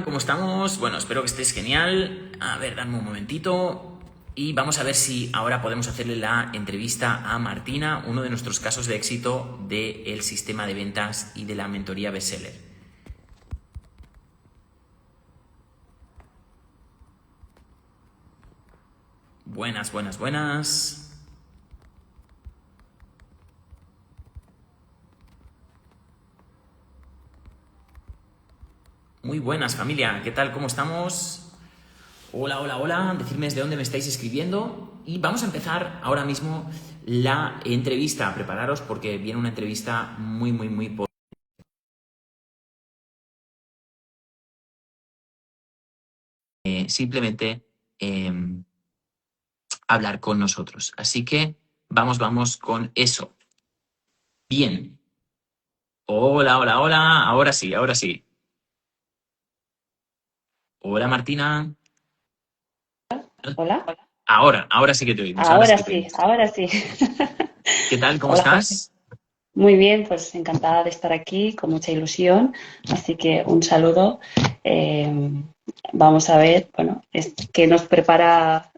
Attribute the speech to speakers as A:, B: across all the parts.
A: ¿Cómo estamos? Bueno, espero que estés genial. A ver, dame un momentito. Y vamos a ver si ahora podemos hacerle la entrevista a Martina, uno de nuestros casos de éxito del sistema de ventas y de la mentoría bestseller. Buenas, buenas, buenas. Muy buenas, familia. ¿Qué tal? ¿Cómo estamos? Hola, hola, hola. Decidme desde dónde me estáis escribiendo. Y vamos a empezar ahora mismo la entrevista. Prepararos porque viene una entrevista muy, muy, muy potente. Simplemente hablar con nosotros. Así que vamos con eso. Bien. Hola, hola, hola. Ahora sí, ahora sí. Hola, Martina.
B: Hola,
A: Ahora sí que te oímos, ahora sí
B: ahora
A: que te
B: sí,
A: oímos.
B: ahora sí.
A: ¿Qué tal? ¿Cómo
B: Hola Jorge.
A: estás?
B: Muy bien, pues encantada de estar aquí, con mucha ilusión. Así que un saludo. Eh, Vamos a ver, bueno, qué nos prepara,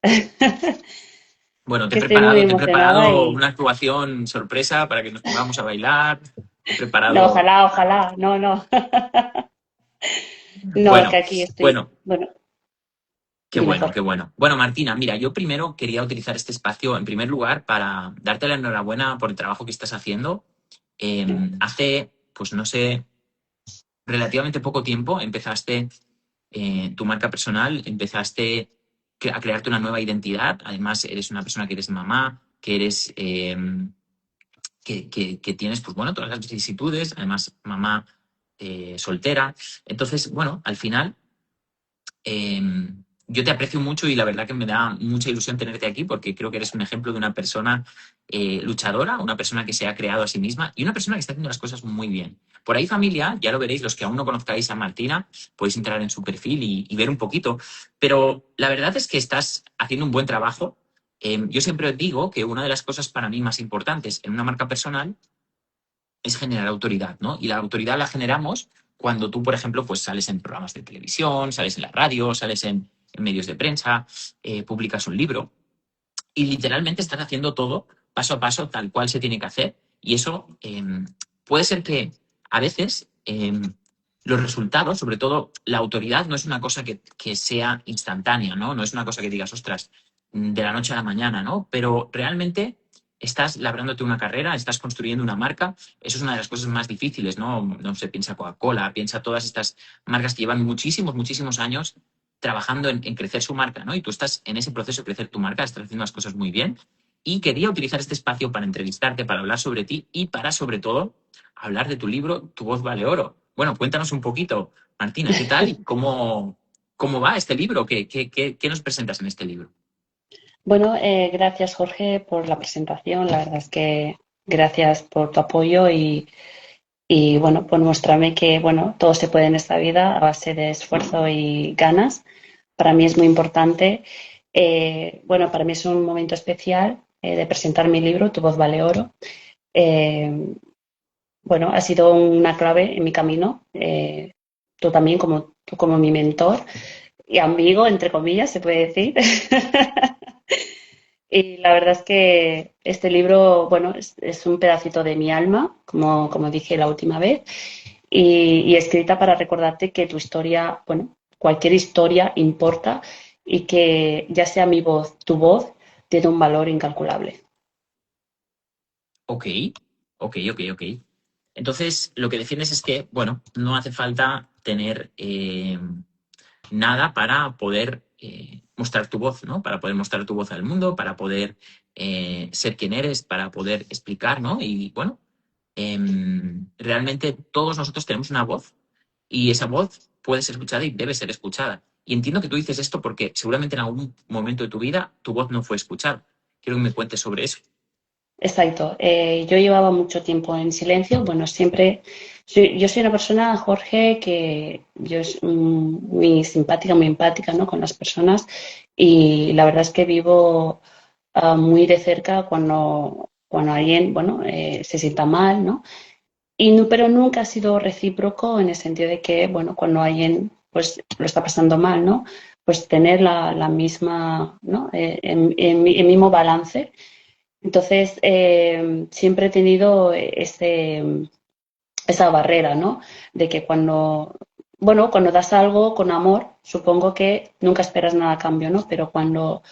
A: Bueno,
B: que estoy muy
A: te he
B: emocionada
A: preparado
B: y
A: una actuación sorpresa para que nos pongamos a bailar. He
B: no,
A: preparado.
B: ojalá, ojalá, no, no, no, que
A: Bueno,
B: aquí estoy,
A: bueno,
B: bueno,
A: qué
B: dime
A: bueno, qué
B: Jorge.
A: bueno. Bueno, Martina, mira, yo primero quería utilizar este espacio en primer lugar para darte la enhorabuena por el trabajo que estás haciendo. Hace, pues no sé, relativamente poco tiempo empezaste tu marca personal, empezaste a crearte una nueva identidad. Además, eres una persona que eres mamá, que eres que tienes, pues bueno, todas las vicisitudes, además mamá soltera. Entonces, bueno, al final eh, yo te aprecio mucho y la verdad que me da mucha ilusión tenerte aquí porque creo que eres un ejemplo de una persona luchadora, una persona que se ha creado a sí misma y una persona que está haciendo las cosas muy bien. Por ahí, familia, ya lo veréis, los que aún no conozcáis a Martina, podéis entrar en su perfil y ver un poquito, pero la verdad es que estás haciendo un buen trabajo. Yo siempre digo que una de las cosas para mí más importantes en una marca personal es generar autoridad, ¿no? Y la autoridad la generamos cuando tú, por ejemplo, pues sales en programas de televisión, sales en la radio, sales en medios de prensa, publicas un libro y literalmente estás haciendo todo paso a paso tal cual se tiene que hacer. Y eso puede ser que a veces los resultados, sobre todo la autoridad, no es una cosa que sea instantánea, ¿no? No es una cosa que digas, ostras, de la noche a la mañana, ¿no? Pero realmente estás labrándote una carrera, estás construyendo una marca. Eso es una de las cosas más difíciles, ¿no? No sé, piensa Coca-Cola, piensa todas estas marcas que llevan muchísimos, muchísimos años trabajando en crecer su marca, ¿no? Y tú estás en ese proceso de crecer tu marca, estás haciendo las cosas muy bien. Y quería utilizar este espacio para entrevistarte, para hablar sobre ti y para, sobre todo, hablar de tu libro Tu voz vale oro. Bueno, cuéntanos un poquito, Martina, ¿qué tal y cómo va este libro? ¿Qué nos presentas en este libro?
B: Bueno, gracias Jorge por la presentación. La verdad es que gracias por tu apoyo y bueno, pues muéstrame que bueno, todo se puede en esta vida a base de esfuerzo y ganas. Para mí es muy importante. Bueno, para mí es un momento especial de presentar mi libro, Tu voz vale oro. Eh, bueno, ha sido una clave en mi camino. Tú como mi mentor y amigo, entre comillas, se puede decir. Y la verdad es que este libro, bueno, es un pedacito de mi alma, como dije la última vez, y escrita para recordarte que tu historia, bueno, cualquier historia importa y que ya sea mi voz, tu voz, tiene un valor incalculable.
A: Ok, ok. Entonces, lo que defiendes es que, bueno, no hace falta tener nada para poder mostrar tu voz, ¿no? Para poder mostrar tu voz al mundo, para poder ser quien eres, para poder explicar, ¿no? Y bueno, realmente todos nosotros tenemos una voz y esa voz puede ser escuchada y debe ser escuchada. Y entiendo que tú dices esto porque seguramente en algún momento de tu vida tu voz no fue escuchada. Quiero que me cuentes sobre eso.
B: Exacto. Yo llevaba mucho tiempo en silencio. Bueno, yo soy una persona, Jorge, que yo es muy simpática, muy empática, ¿no? Con las personas y la verdad es que vivo muy de cerca cuando alguien, bueno, se sienta mal, ¿no? Pero nunca ha sido recíproco en el sentido de que, bueno, cuando alguien pues lo está pasando mal, ¿no? Pues tener la misma, ¿no? El mismo balance. Entonces, siempre he tenido esa barrera, ¿no? De que cuando das algo con amor, supongo que nunca esperas nada a cambio, ¿no? Pero cuando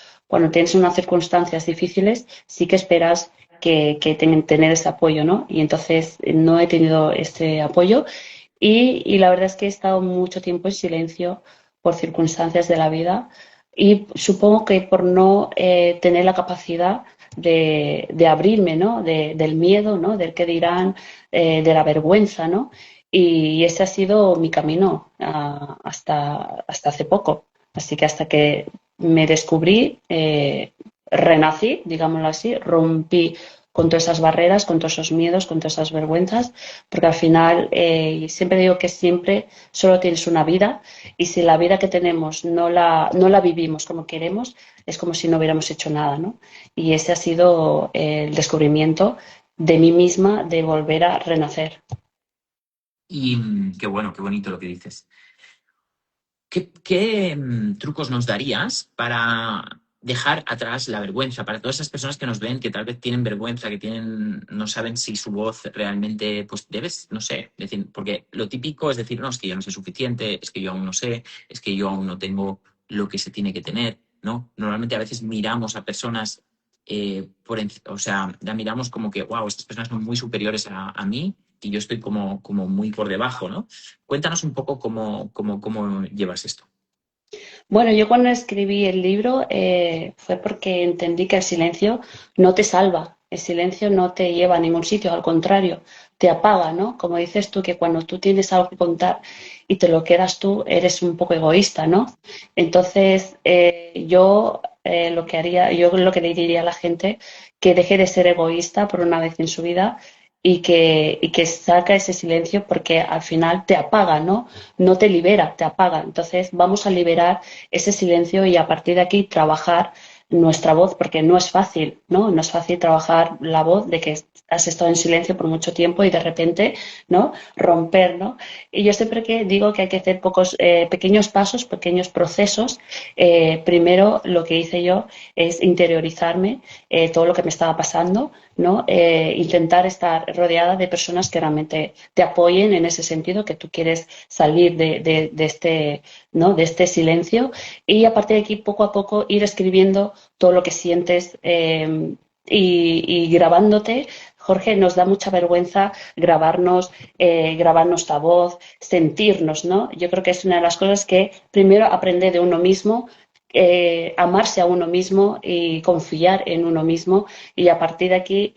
B: tienes unas circunstancias difíciles, sí que esperas tener ese apoyo, ¿no? Y entonces no he tenido ese apoyo y la verdad es que he estado mucho tiempo en silencio por circunstancias de la vida y supongo que por no tener la capacidad de abrirme, ¿no? Del miedo, ¿no? Del qué dirán, de la vergüenza, ¿no? Y ese ha sido mi camino hasta hace poco. Así que hasta que me descubrí, renací, digámoslo así, rompí con todas esas barreras, con todos esos miedos, con todas esas vergüenzas, porque al final siempre digo que siempre solo tienes una vida y si la vida que tenemos no la vivimos como queremos, es como si no hubiéramos hecho nada, ¿no? Y ese ha sido el descubrimiento de mí misma, de volver a renacer.
A: Y qué bueno, qué bonito lo que dices. ¿Qué trucos nos darías para dejar atrás la vergüenza? Para todas esas personas que nos ven, que tal vez tienen vergüenza, no saben si su voz realmente, pues debes, no sé, decir, porque lo típico es decir, no, es que yo no soy suficiente, es que yo aún no sé, es que yo aún no tengo lo que se tiene que tener, ¿no? Normalmente a veces miramos a personas, o sea, la miramos como que, wow, estas personas son muy superiores a mí y yo estoy como muy por debajo, ¿no? Cuéntanos un poco cómo llevas esto.
B: Bueno, yo cuando escribí el libro fue porque entendí que el silencio no te salva, el silencio no te lleva a ningún sitio, al contrario, te apaga, ¿no? Como dices tú, que cuando tú tienes algo que contar y te lo quedas tú, eres un poco egoísta, ¿no? Entonces, yo lo que le diría a la gente, que deje de ser egoísta por una vez en su vida y que saca ese silencio porque al final te apaga, ¿no? No te libera, te apaga. Entonces vamos a liberar ese silencio y a partir de aquí trabajar nuestra voz, porque no es fácil, ¿no? No es fácil trabajar la voz de que has estado en silencio por mucho tiempo y de repente, ¿no? Romper, ¿no? Y yo siempre que digo que hay que hacer pequeños pasos, pequeños procesos. Primero, lo que hice yo es interiorizarme todo lo que me estaba pasando, ¿no? Intentar estar rodeada de personas que realmente te apoyen en ese sentido, que tú quieres salir de este, ¿no? De este silencio y a partir de aquí poco a poco ir escribiendo todo lo que sientes y grabándote. Jorge, nos da mucha vergüenza grabar nuestra voz, sentirnos, ¿no? Yo creo que es una de las cosas que primero aprender de uno mismo, amarse a uno mismo y confiar en uno mismo y a partir de aquí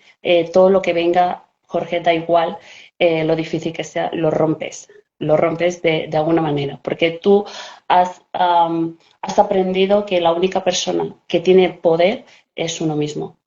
B: todo lo que venga, Jorge, da igual lo difícil que sea, lo rompes de alguna manera, porque tú has aprendido que la única persona que tiene poder es uno mismo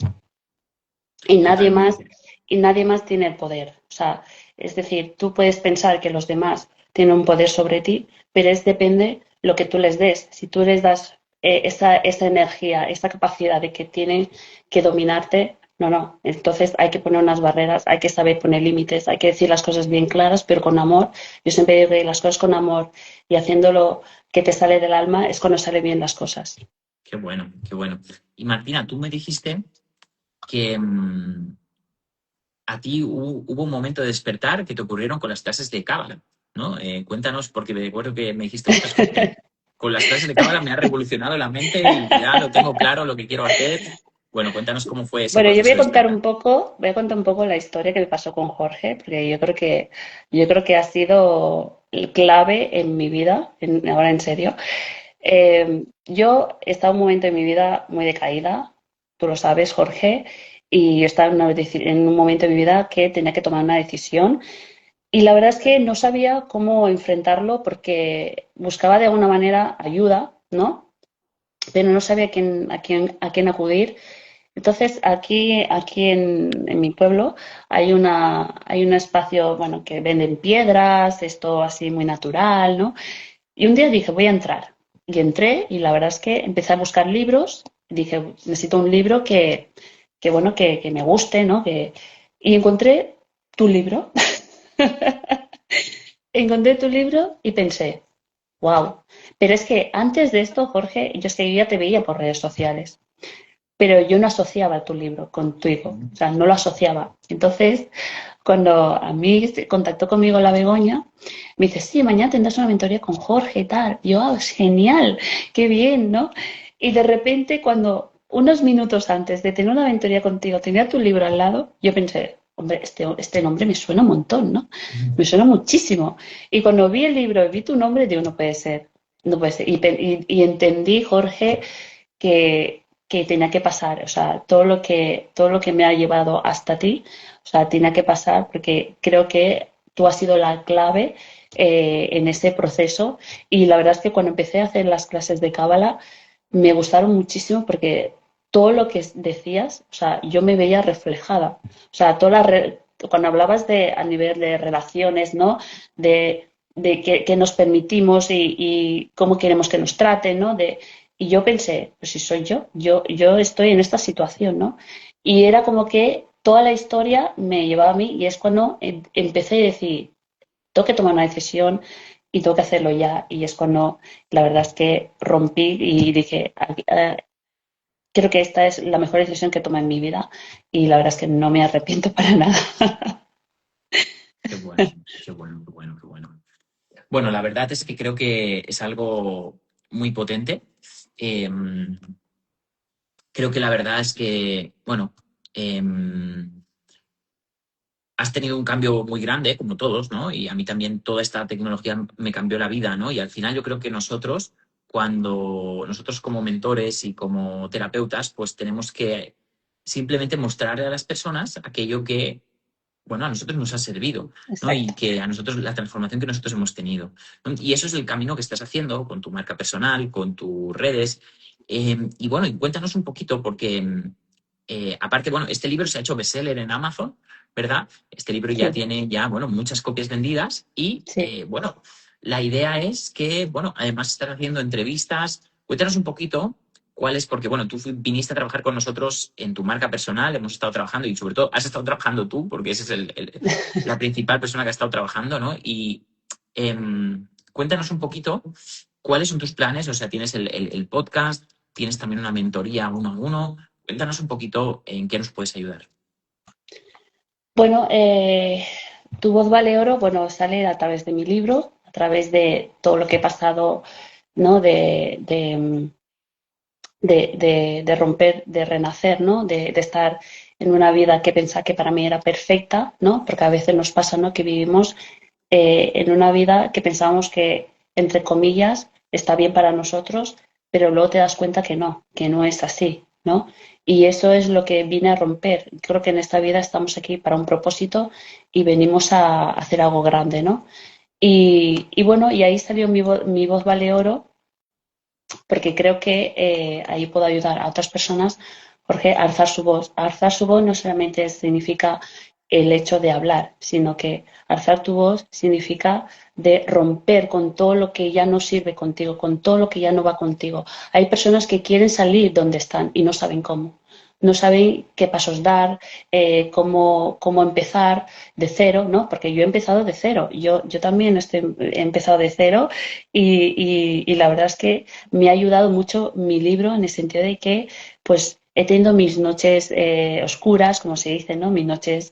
B: y
A: Totalmente.
B: nadie más tiene el poder. O sea, es decir, tú puedes pensar que los demás tienen un poder sobre ti, pero depende lo que tú les des. Si tú les das esa energía, esa capacidad de que tienen que dominarte, no, no. Entonces hay que poner unas barreras, hay que saber poner límites, hay que decir las cosas bien claras, pero con amor. Yo siempre digo que las cosas con amor y haciéndolo que te sale del alma es cuando salen bien las cosas.
A: Qué bueno, qué bueno. Y Martina, tú me dijiste que a ti hubo un momento de despertar que te ocurrieron con las clases de Cábala, ¿no? Cuéntanos, porque me acuerdo que me dijiste, ostras, Jorge, con las clases de Cábala me ha revolucionado la mente y ya lo tengo claro lo que quiero hacer. Bueno, cuéntanos cómo fue ese
B: Bueno, yo
A: proceso de despertar.
B: voy a contar un poco la historia que me pasó con Jorge, porque yo creo que ha sido clave en mi vida, ahora en serio. Yo he estado en un momento de mi vida muy decaída, tú lo sabes, Jorge, y yo estaba en un momento de mi vida que tenía que tomar una decisión y la verdad es que no sabía cómo enfrentarlo porque buscaba de alguna manera ayuda, ¿no? Pero no sabía a quién acudir. Entonces, aquí en mi pueblo hay un espacio, bueno, que venden piedras, esto así muy natural, ¿no? Y un día dije, voy a entrar. Y entré y la verdad es que empecé a buscar libros. Dije, necesito un libro bueno, que me guste, ¿no? Y encontré tu libro. Encontré tu libro y pensé, wow. Pero es que antes de esto, Jorge, yo es que yo ya te veía por redes sociales, pero yo no asociaba tu libro contigo, o sea, no lo asociaba. Entonces, cuando a mí se contactó conmigo la Begoña, me dice, sí, mañana tendrás una mentoría con Jorge y tal. Y yo, ah, es genial, qué bien, ¿no? Y de repente, cuando unos minutos antes de tener una mentoría contigo, tenía tu libro al lado, yo pensé, hombre, este nombre me suena un montón, ¿no? Me suena muchísimo. Y cuando vi el libro y vi tu nombre, digo, no puede ser, no puede ser. Y entendí, Jorge, que tenía que pasar, o sea, todo lo que me ha llevado hasta ti, o sea, tenía que pasar porque creo que tú has sido la clave en ese proceso y la verdad es que cuando empecé a hacer las clases de Cábala me gustaron muchísimo porque todo lo que decías, o sea, yo me veía reflejada, o sea, cuando hablabas de a nivel de relaciones, ¿no? De que nos permitimos y cómo queremos que nos traten, ¿no? Y yo pensé, pues si soy yo estoy en esta situación, ¿no? Y era como que toda la historia me llevaba a mí y es cuando empecé a decir, tengo que tomar una decisión y tengo que hacerlo ya. Y es cuando la verdad es que rompí y dije, creo que esta es la mejor decisión que tomé en mi vida y la verdad es que no me arrepiento para nada.
A: Qué bueno, qué bueno, qué bueno, qué bueno. Bueno, la verdad es que creo que es algo muy potente. Eh, Creo que la verdad es que, bueno, eh, has tenido un cambio muy grande, como todos, ¿no? Y a mí también toda esta tecnología me cambió la vida, ¿no? Y al final yo creo que nosotros, cuando nosotros como mentores y como terapeutas, pues tenemos que simplemente mostrarle a las personas aquello que, bueno, a nosotros nos ha servido, ¿no? Y
B: Exacto.
A: que a nosotros, la transformación que nosotros hemos tenido, ¿no? Y eso es el camino que estás haciendo con tu marca personal, con tus redes. Y bueno, y cuéntanos un poquito, porque aparte, bueno, este libro se ha hecho bestseller en Amazon, ¿verdad? Este libro ya
B: Sí,
A: tiene ya, bueno, muchas copias vendidas y,
B: sí.
A: bueno, la idea es que, bueno, además estás haciendo entrevistas. Cuéntanos un poquito cuáles, porque, bueno, tú viniste a trabajar con nosotros en tu marca personal, hemos estado trabajando y sobre todo has estado trabajando tú, porque esa es la principal persona que ha estado trabajando, ¿no? Y cuéntanos un poquito cuáles son tus planes, o sea, tienes el podcast, tienes también una mentoría uno a uno. Cuéntanos un poquito en qué nos puedes ayudar.
B: Bueno, Tu voz vale oro, bueno, sale a través de mi libro, a través de todo lo que he pasado, ¿no? De romper, de renacer, ¿no? De estar en una vida que pensaba que para mí era perfecta, ¿no? Porque a veces nos pasa, ¿no? Que vivimos en una vida que pensábamos que, entre comillas, está bien para nosotros, pero luego te das cuenta que no es así, ¿no? Y eso es lo que vine a romper. Creo que en esta vida estamos aquí para un propósito y venimos a hacer algo grande, ¿no? Y bueno, y ahí salió mi voz vale oro, porque creo que ahí puedo ayudar a otras personas, porque alzar su voz. Alzar su voz no solamente significa el hecho de hablar, sino que alzar tu voz significa de romper con todo lo que ya no sirve contigo, con todo lo que ya no va contigo. Hay personas que quieren salir donde están y no saben cómo. No saben qué pasos dar, cómo empezar de cero, ¿no? Porque yo he empezado de cero. Yo también he empezado de cero y la verdad es que me ha ayudado mucho mi libro en el sentido de que, pues, he tenido mis noches oscuras, como se dice, ¿no? Mis noches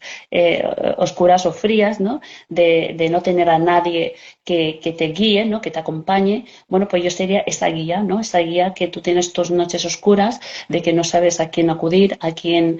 B: oscuras o frías, ¿no? De no tener a nadie que te guíe, ¿no? Que te acompañe. Bueno, pues yo sería esa guía, ¿no? Esa guía que tú tienes tus noches oscuras, de que no sabes a quién acudir, a quién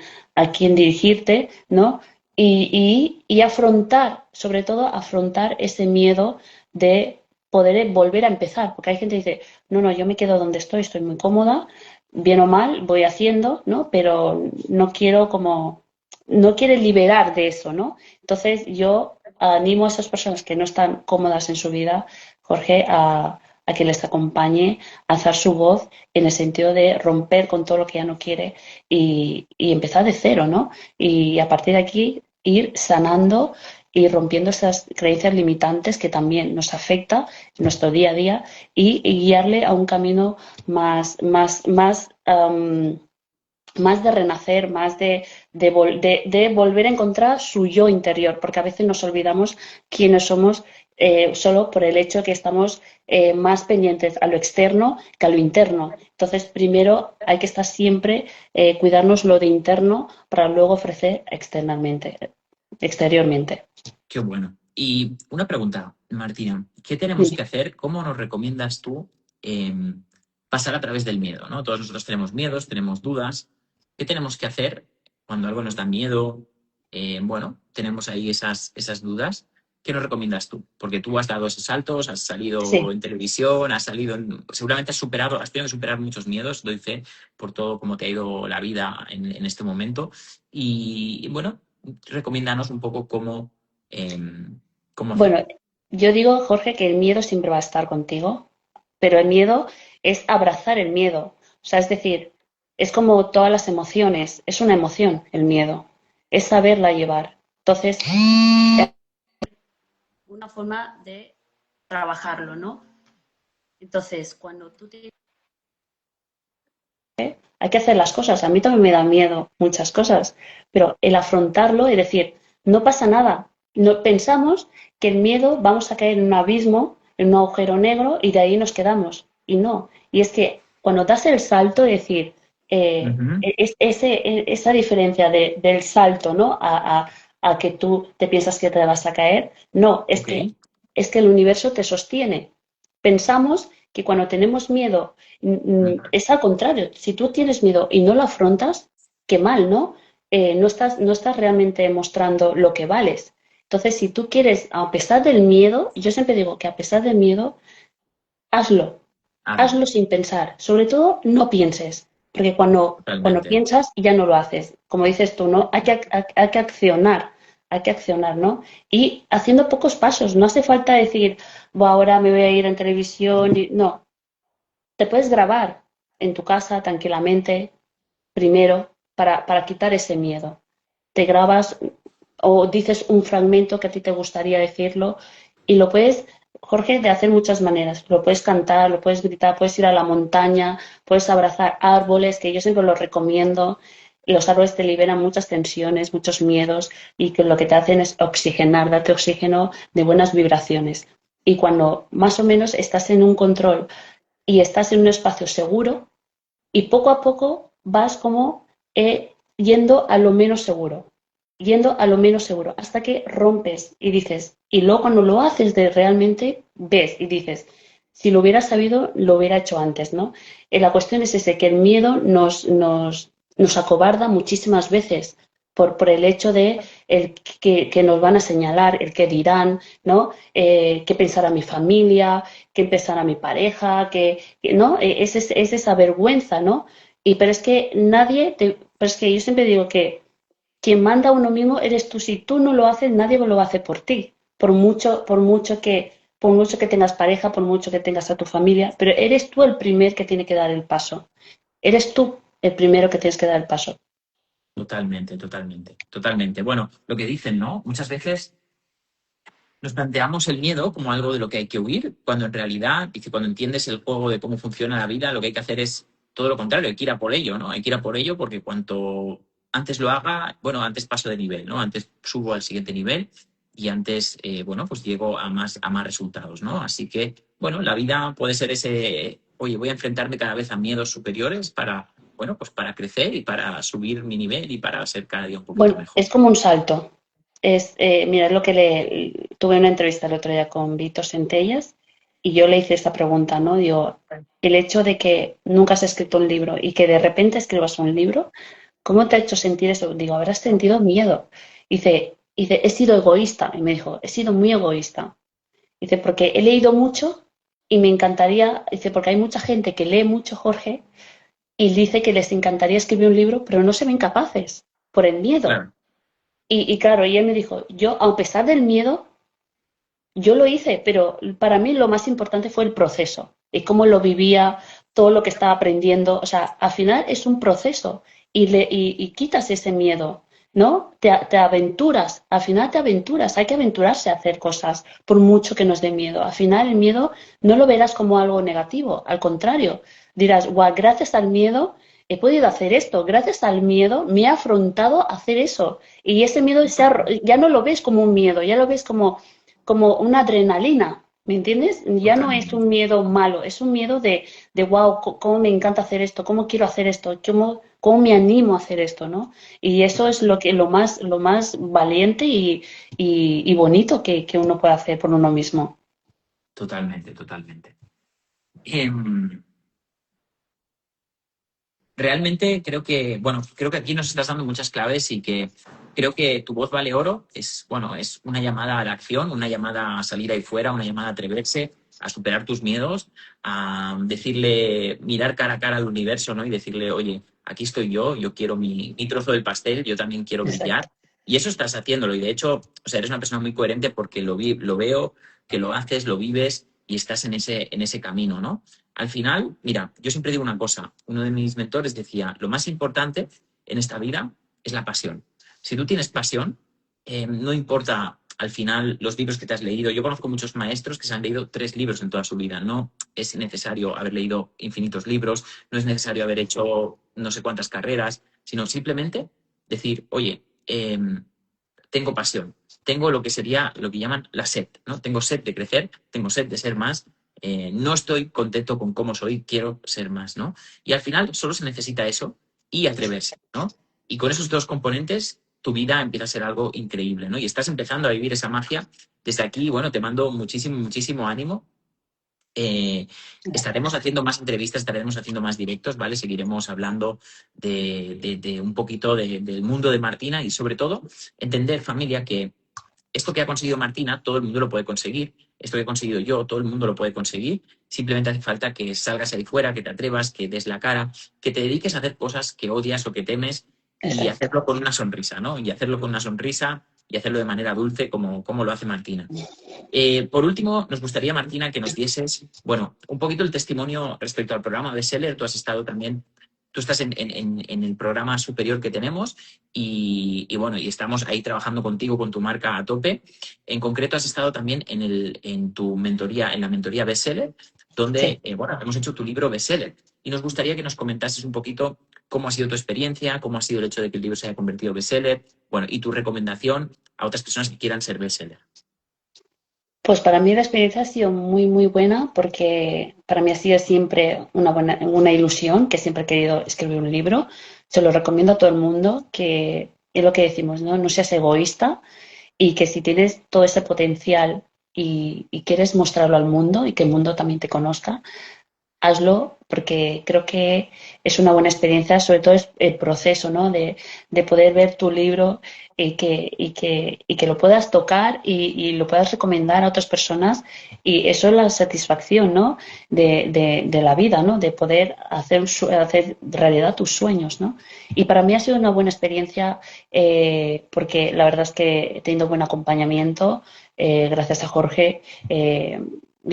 B: dirigirte, ¿no? Y afrontar, sobre todo afrontar ese miedo de poder volver a empezar, porque hay gente que dice, no, no, yo me quedo donde estoy muy cómoda, bien o mal, voy haciendo, ¿no? Pero no quiero como, no quiere liberar de eso, ¿no? Entonces yo animo a esas personas que no están cómodas en su vida, Jorge, a que les acompañe a alzar su voz en el sentido de romper con todo lo que ya no quiere y empezar de cero, ¿no? Y a partir de aquí ir sanando y rompiendo esas creencias limitantes que también nos afecta en nuestro día a día y guiarle a un camino más de renacer, más de volver a encontrar su yo interior, porque a veces nos olvidamos quiénes somos solo por el hecho que estamos más pendientes a lo externo que a lo interno. Entonces, primero hay que estar siempre, cuidarnos lo de interno para luego ofrecer externamente, exteriormente.
A: Qué bueno. Y una pregunta, Martina, ¿qué tenemos
B: Dime.
A: que hacer? ¿Cómo nos recomiendas tú eh, pasar a través del miedo? ¿No? Todos nosotros tenemos miedos, tenemos dudas. ¿Qué tenemos que hacer cuando algo nos da miedo? Bueno, tenemos ahí esas dudas. ¿Qué nos recomiendas tú? Porque tú has dado esos saltos, has salido
B: Sí.
A: en televisión, seguramente has tenido que superar muchos miedos, doy fe por todo cómo te ha ido la vida en este momento. Y bueno, recomiéndanos un poco cómo
B: Bueno,
A: hacerlo.
B: yo digo, Jorge, que el miedo siempre va a estar contigo, pero el miedo es abrazar el miedo. O sea, es decir, es como todas las emociones, es una emoción el miedo, es saberla llevar. Entonces, una forma de trabajarlo, ¿no? Entonces, cuando tú te... Hay que hacer las cosas. A mí también me da miedo muchas cosas, pero el afrontarlo y decir, no pasa nada. No, pensamos que el miedo vamos a caer en un abismo, en un agujero negro y de ahí nos quedamos. Y no. Y es que cuando das el salto, es decir,
A: Ujú.
B: esa diferencia del salto, ¿no? A que tú te piensas que te vas a caer, no,
A: Ok.
B: es que el universo te sostiene. Pensamos que cuando tenemos miedo
A: Ujú.
B: es al contrario, si tú tienes miedo y no lo afrontas, qué mal, ¿no? No estás realmente mostrando lo que vales. Entonces, si tú quieres, a pesar del miedo, yo siempre digo que a pesar del miedo, hazlo,
A: Hazlo.
B: hazlo sin pensar. Sobre todo, no pienses, porque cuando
A: Totalmente.
B: piensas ya no lo haces. Como dices tú, ¿no? Hay que accionar, ¿no? Y haciendo pocos pasos, no hace falta decir, "Buah, ahora me voy a ir en televisión", no, te puedes grabar en tu casa tranquilamente, primero, para quitar ese miedo. Te grabas o dices un fragmento que a ti te gustaría decirlo y lo puedes, Jorge, de hacer muchas maneras. Lo puedes cantar, lo puedes gritar, puedes ir a la montaña, puedes abrazar árboles, que yo siempre los recomiendo. Los árboles te liberan muchas tensiones, muchos miedos y que lo que te hacen es oxigenar, darte oxígeno de buenas vibraciones. Y cuando más o menos estás en un control y estás en un espacio seguro y poco a poco vas como yendo a lo menos seguro, yendo a lo menos seguro, hasta que rompes y dices, y luego cuando lo haces de realmente, ves y dices, si lo hubiera sabido, lo hubiera hecho antes, ¿no? La cuestión es ese, que el miedo nos acobarda muchísimas veces por el hecho de que nos van a señalar, el que dirán, ¿no? Qué pensará mi familia, qué pensará mi pareja, ¿no? Es esa vergüenza, ¿no? Pero es que pero es que yo siempre digo que quien manda a uno mismo eres tú. Si tú no lo haces, nadie lo va a hacer por ti. Por mucho que tengas pareja, por mucho que tengas a tu familia, pero eres tú el primer que tiene que dar el paso. Eres tú el primero que tienes que dar el paso.
A: Totalmente, totalmente, totalmente. Bueno, lo que dicen, ¿no? Muchas veces nos planteamos el miedo como algo de lo que hay que huir, cuando en realidad, dice, cuando entiendes el juego de cómo funciona la vida, lo que hay que hacer es todo lo contrario, hay que ir a por ello, ¿no? Hay que ir a por ello porque cuanto antes lo haga, bueno, antes paso de nivel, ¿no? Antes subo al siguiente nivel y antes, bueno, pues llego a más resultados, ¿no? Así que, bueno, la vida puede ser ese, oye, voy a enfrentarme cada vez a miedos superiores para, bueno, pues para crecer y para subir mi nivel y para ser cada día un poquito
B: Bueno,
A: mejor.
B: es como un salto. Mira, es lo que tuve una entrevista el otro día con Víctor Centellas y yo le hice esta pregunta, ¿no? Digo, el hecho de que nunca has escrito un libro y que de repente escribas un libro, ¿cómo te ha hecho sentir eso? Digo, habrás sentido miedo. He sido egoísta. Y me dijo, he sido muy egoísta. Dice, porque he leído mucho y me encantaría, dice, porque hay mucha gente que lee mucho, Jorge, y dice que les encantaría escribir un libro, pero no se ven capaces por el miedo.
A: Claro,
B: Y claro, y él me dijo, yo, a pesar del miedo, yo lo hice, pero para mí lo más importante fue el proceso y cómo lo vivía, todo lo que estaba aprendiendo. O sea, al final es un proceso y quitas ese miedo, ¿no? Te aventuras, al final te aventuras, hay que aventurarse a hacer cosas por mucho que nos dé miedo. Al final el miedo no lo verás como algo negativo, al contrario, dirás, guau, gracias al miedo he podido hacer esto, gracias al miedo me he afrontado a hacer eso. Y ese miedo ya no lo ves como un miedo, ya lo ves como una adrenalina, ¿me entiendes? Ya no es
A: Totalmente.
B: un miedo malo, es un miedo de wow, cómo me encanta hacer esto, cómo quiero hacer esto, cómo me animo a hacer esto, ¿no? Y eso es lo más valiente y bonito que uno puede hacer por uno mismo.
A: Totalmente, totalmente. Em, Realmente creo que, bueno, creo que aquí nos estás dando muchas claves y que creo que tu voz vale oro. Es, bueno, es una llamada a la acción, una llamada a salir ahí fuera, una llamada a atreverse, a superar tus miedos, a decirle, mirar cara a cara al universo, ¿no? Y decirle, oye, aquí estoy yo quiero mi trozo del pastel, yo también quiero
B: Exacto.
A: brillar. Y eso estás haciéndolo. Y de hecho, o sea, eres una persona muy coherente porque lo veo, que lo haces, lo vives y estás en ese camino, ¿no? Al final, mira, yo siempre digo una cosa, uno de mis mentores decía, lo más importante en esta vida es la pasión. Si tú tienes pasión, no importa al final los libros que te has leído. Yo conozco muchos maestros que se han leído 3 libros en toda su vida. No es necesario haber leído infinitos libros, no es necesario haber hecho no sé cuántas carreras, sino simplemente decir, oye, tengo pasión, tengo lo que sería lo que llaman la sed, ¿no? Tengo sed de crecer, tengo sed de ser más, no estoy contento con cómo soy, quiero ser más, ¿no? Y al final solo se necesita eso y atreverse, ¿no? Y con esos dos componentes, tu vida empieza a ser algo increíble, ¿no? Y estás empezando a vivir esa magia. Desde aquí, bueno, te mando muchísimo, muchísimo ánimo. Eh, Estaremos haciendo más entrevistas, estaremos haciendo más directos, ¿vale? Seguiremos hablando de un poquito del mundo de Martina y sobre todo entender, familia, que esto que ha conseguido Martina, todo el mundo lo puede conseguir. Esto que he conseguido yo, todo el mundo lo puede conseguir. Simplemente hace falta que salgas ahí fuera, que te atrevas, que des la cara, que te dediques a hacer cosas que odias o que temes y
B: Exacto.
A: hacerlo con una sonrisa, ¿no? Y hacerlo con una sonrisa y hacerlo de manera dulce como lo hace Martina. Por último, nos gustaría, Martina, que nos dieses, bueno, un poquito el testimonio respecto al programa Bestseller. Tú has estado también, tú estás en el programa superior que tenemos y bueno, y estamos ahí trabajando contigo, con tu marca a tope. En concreto, has estado también en tu mentoría, en la mentoría Bestseller, donde,
B: Sí.
A: bueno, hemos hecho tu libro Bestseller. Y nos gustaría que nos comentases un poquito cómo ha sido tu experiencia, cómo ha sido el hecho de que el libro se haya convertido en bestseller, bueno, y tu recomendación a otras personas que quieran ser bestseller.
B: Pues para mí la experiencia ha sido muy, muy buena porque para mí ha sido siempre una ilusión, que siempre he querido escribir un libro. Se lo recomiendo a todo el mundo, que es lo que decimos, ¿no? No seas egoísta y que si tienes todo ese potencial y quieres mostrarlo al mundo y que el mundo también te conozca, hazlo porque creo que es una buena experiencia, sobre todo es el proceso, ¿no? De poder ver tu libro y que lo puedas tocar y lo puedas recomendar a otras personas y eso es la satisfacción, ¿no? De la vida, ¿no? De poder hacer realidad tus sueños, ¿no? Y para mí ha sido una buena experiencia porque la verdad es que he tenido buen acompañamiento gracias a Jorge.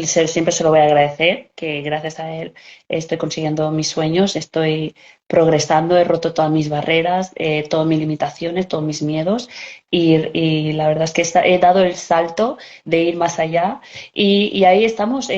B: Siempre se lo voy a agradecer, que gracias a él estoy consiguiendo mis sueños, estoy progresando, he roto todas mis barreras, todas mis limitaciones, todos mis miedos y la verdad es que he dado el salto de ir más allá y ahí estamos.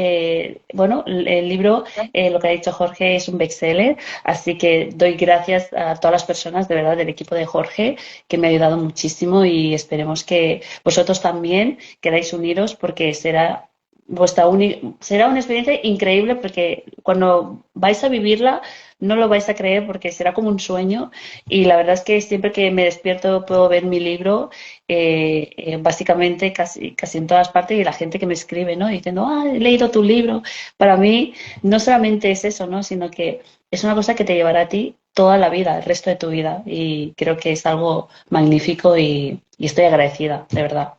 B: Bueno, el libro, lo que ha dicho Jorge, es un bestseller, así que doy gracias a todas las personas de verdad del equipo de Jorge que me ha ayudado muchísimo y esperemos que vosotros también queráis uniros porque será una experiencia increíble porque cuando vais a vivirla no lo vais a creer porque será como un sueño y la verdad es que siempre que me despierto puedo ver mi libro básicamente casi en todas partes y la gente que me escribe, ¿no? Diciendo, ah, he leído tu libro. Para mí no solamente es eso, ¿no? Sino que es una cosa que te llevará a ti toda la vida, el resto de tu vida y creo que es algo magnífico y estoy agradecida, de verdad.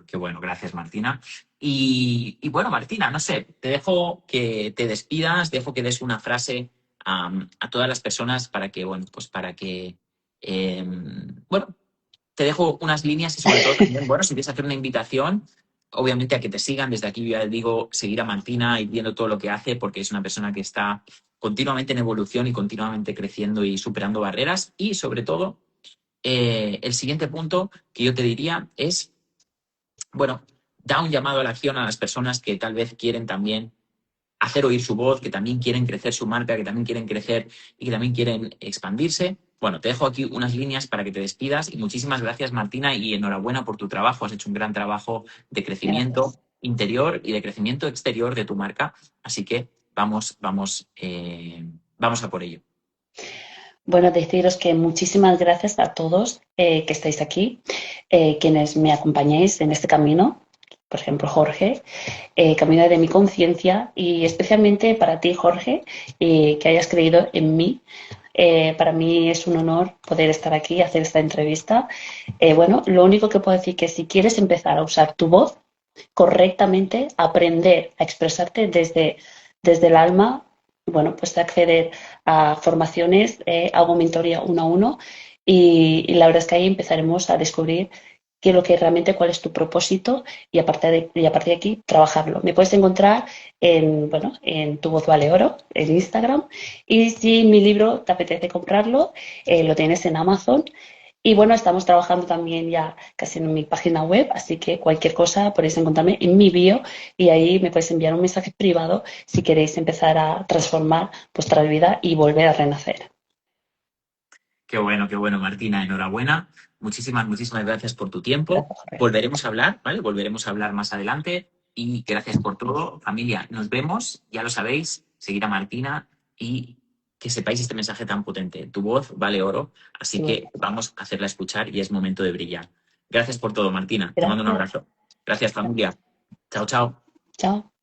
A: Qué bueno, gracias Martina. Y bueno, Martina, no sé, te dejo que te despidas, dejo que des una frase a todas las personas para que, bueno, pues para que, bueno, te dejo unas líneas y sobre todo también, bueno, si quieres hacer una invitación, obviamente a que te sigan, desde aquí yo ya digo, seguir a Martina y viendo todo lo que hace, porque es una persona que está continuamente en evolución y continuamente creciendo y superando barreras. Y sobre todo, el siguiente punto que yo te diría es bueno, da un llamado a la acción a las personas que tal vez quieren también hacer oír su voz, que también quieren crecer su marca, que también quieren crecer y que también quieren expandirse. Bueno, te dejo aquí unas líneas para que te despidas y muchísimas gracias, Martina, y enhorabuena por tu trabajo. Has hecho un gran trabajo de crecimiento
B: Gracias.
A: interior y de crecimiento exterior de tu marca. Así que vamos a por ello.
B: Bueno, deciros que muchísimas gracias a todos que estáis aquí, quienes me acompañáis en este camino. Por ejemplo, Jorge, camino de mi conciencia y especialmente para ti, Jorge, que hayas creído en mí. Para mí es un honor poder estar aquí y hacer esta entrevista. Bueno, lo único que puedo decir es que si quieres empezar a usar tu voz correctamente, aprender a expresarte desde el alma, bueno, pues acceder a formaciones, hago mentoría uno a uno y la verdad es que ahí empezaremos a descubrir qué es lo que realmente, cuál es tu propósito y a partir de aquí trabajarlo. Me puedes encontrar en, bueno, en Tu Voz Vale Oro, en Instagram, y si mi libro te apetece comprarlo, lo tienes en Amazon. Y bueno, estamos trabajando también ya casi en mi página web, así que cualquier cosa podéis encontrarme en mi bio y ahí me podéis enviar un mensaje privado si queréis empezar a transformar vuestra vida y volver a renacer.
A: Qué bueno, Martina, enhorabuena. Muchísimas gracias por tu tiempo.
B: Gracias, Jorge.
A: Volveremos a hablar, ¿vale? Volveremos a hablar más adelante y gracias por todo. Familia, nos vemos, ya lo sabéis, seguir a Martina y que sepáis este mensaje tan potente. Tu voz vale oro, así que vamos a hacerla escuchar y es momento de brillar. Gracias por todo, Martina. Te mando un
B: Gracias.
A: abrazo. Gracias, familia. Chao, chao.
B: Chao.